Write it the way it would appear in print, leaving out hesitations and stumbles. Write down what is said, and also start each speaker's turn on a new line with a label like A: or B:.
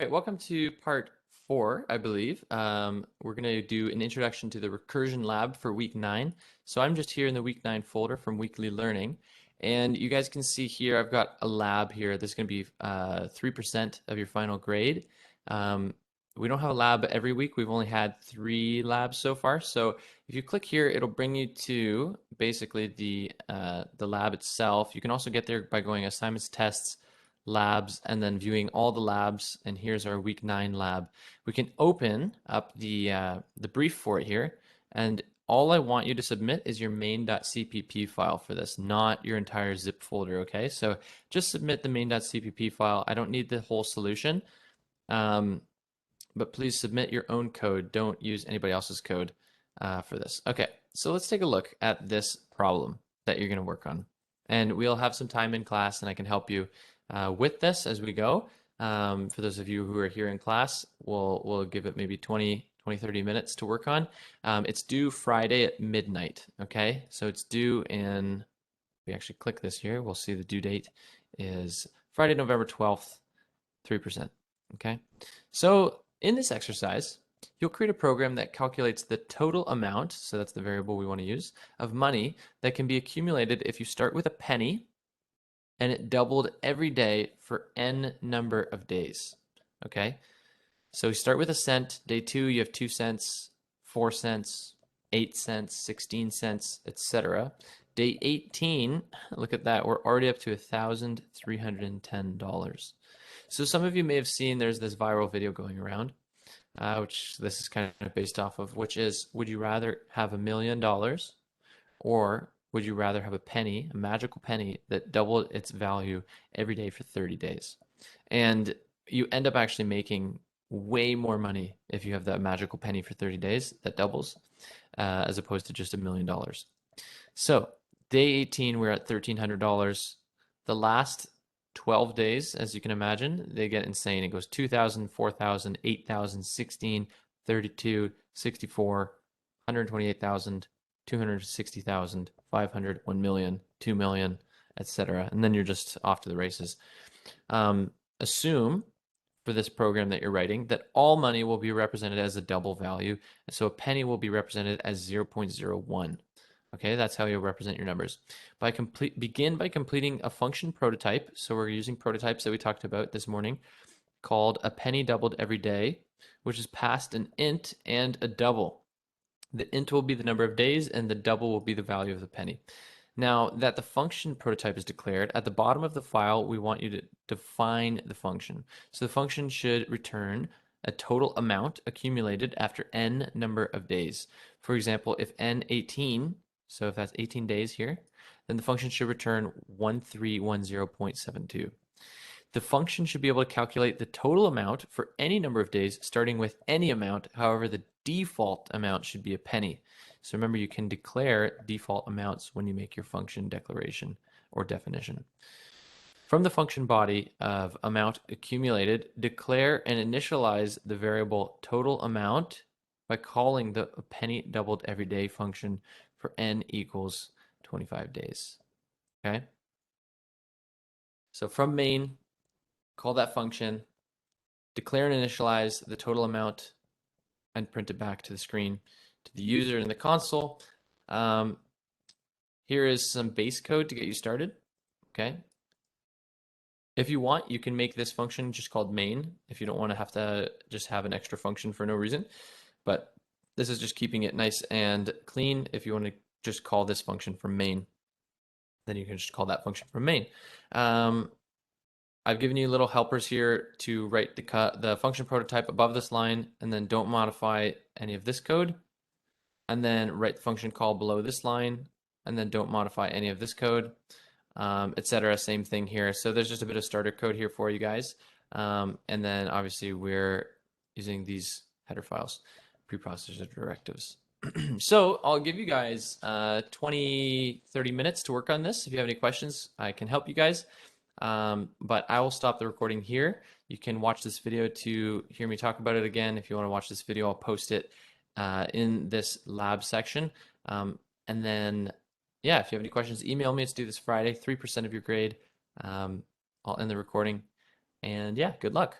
A: right, welcome to part 4, I believe. We're going to do an introduction to the Recursion lab for week 9. So I'm just here in the week 9 folder from weekly learning. And you guys can see here, I've got a lab here. This is going to be 3% of your final grade. We don't have a lab every week. We've only had 3 labs so far. So if you click here, it'll bring you to basically the lab itself. You can also get there by going assignments, tests, labs, and then viewing all the labs. And here's our week 9 lab. We can open up the brief for it here, and all I want you to submit is your main.cpp file for this, not your entire zip folder. Okay, so just submit the main.cpp file. I don't need the whole solution, but please submit your own code. Don't use anybody else's code for this. Okay, so let's take a look at this problem that you're going to work on, and we'll have some time in class, and I can help you with this as we go. For those of you who are here in class, we'll give it maybe 20, 30 minutes to work on. It's due Friday at midnight, okay? So it's due in, if we actually click this here, we'll see the due date is Friday, November 12th, 3%, okay? So in this exercise, you'll create a program that calculates the total amount, so that's the variable we want to use, of money that can be accumulated if you start with a penny and it doubled every day for n number of days. Okay, so we start with a cent. Day 2, you have 2 cents, 4 cents, 8 cents, 16 cents, etc. Day 18, look at that, we're already up to $1,310. So some of you may have seen there's this viral video going around, which this is kind of based off of, which is, would you rather have $1 million or would you rather have a penny, a magical penny that doubled its value every day for 30 days? And you end up actually making way more money if you have that magical penny for 30 days that doubles, as opposed to just $1 million. So day 18, we're at $1,300. The last 12 days, as you can imagine, they get insane. It goes 2,000, 4,000, 8,000, 16, 32, 64, 128,000, 260,000, 500, 1 million, 2 million, etc. And then you're just off to the races. Assume for this program that you're writing that all money will be represented as a double value. And so a penny will be represented as 0.01. Okay, that's how you'll represent your numbers. Begin by completing a function prototype. So we're using prototypes that we talked about this morning called a penny doubled every day, which is passed an int and a double. The int will be the number of days and the double will be the value of the penny. Now that the function prototype is declared, at the bottom of the file, we want you to define the function. So the function should return a total amount accumulated after n number of days. For example, if n18, so if that's 18 days here, then the function should return 1310.72. The function should be able to calculate the total amount for any number of days, starting with any amount. However, the default amount should be a penny. So remember, you can declare default amounts when you make your function declaration or definition. From the function body of amount accumulated, declare and initialize the variable total amount by calling the penny doubled every day function for n equals 25 days. Okay? So from main, call that function, declare and initialize the total amount, and print it back to the screen to the user in the console. Here is some base code to get you started. Okay. If you want, you can make this function just called main if you don't want to have to just have an extra function for no reason. But this is just keeping it nice and clean. If you want to just call this function from main, then you can just call that function from main. I've given you little helpers here to write the function prototype above this line, and then don't modify any of this code. And then write the function call below this line, and then don't modify any of this code, etc. Same thing here. So there's just a bit of starter code here for you guys. And then obviously we're using these header files, preprocessor directives. So I'll give you guys 20, 30 minutes to work on this. If you have any questions, I can help you guys. But I will stop the recording here. You can watch this video to hear me talk about it again. If you want to watch this video, I'll post it in this lab section. And then, yeah, if you have any questions, email me. It's due this Friday, 3% of your grade. I'll end the recording. And yeah, good luck.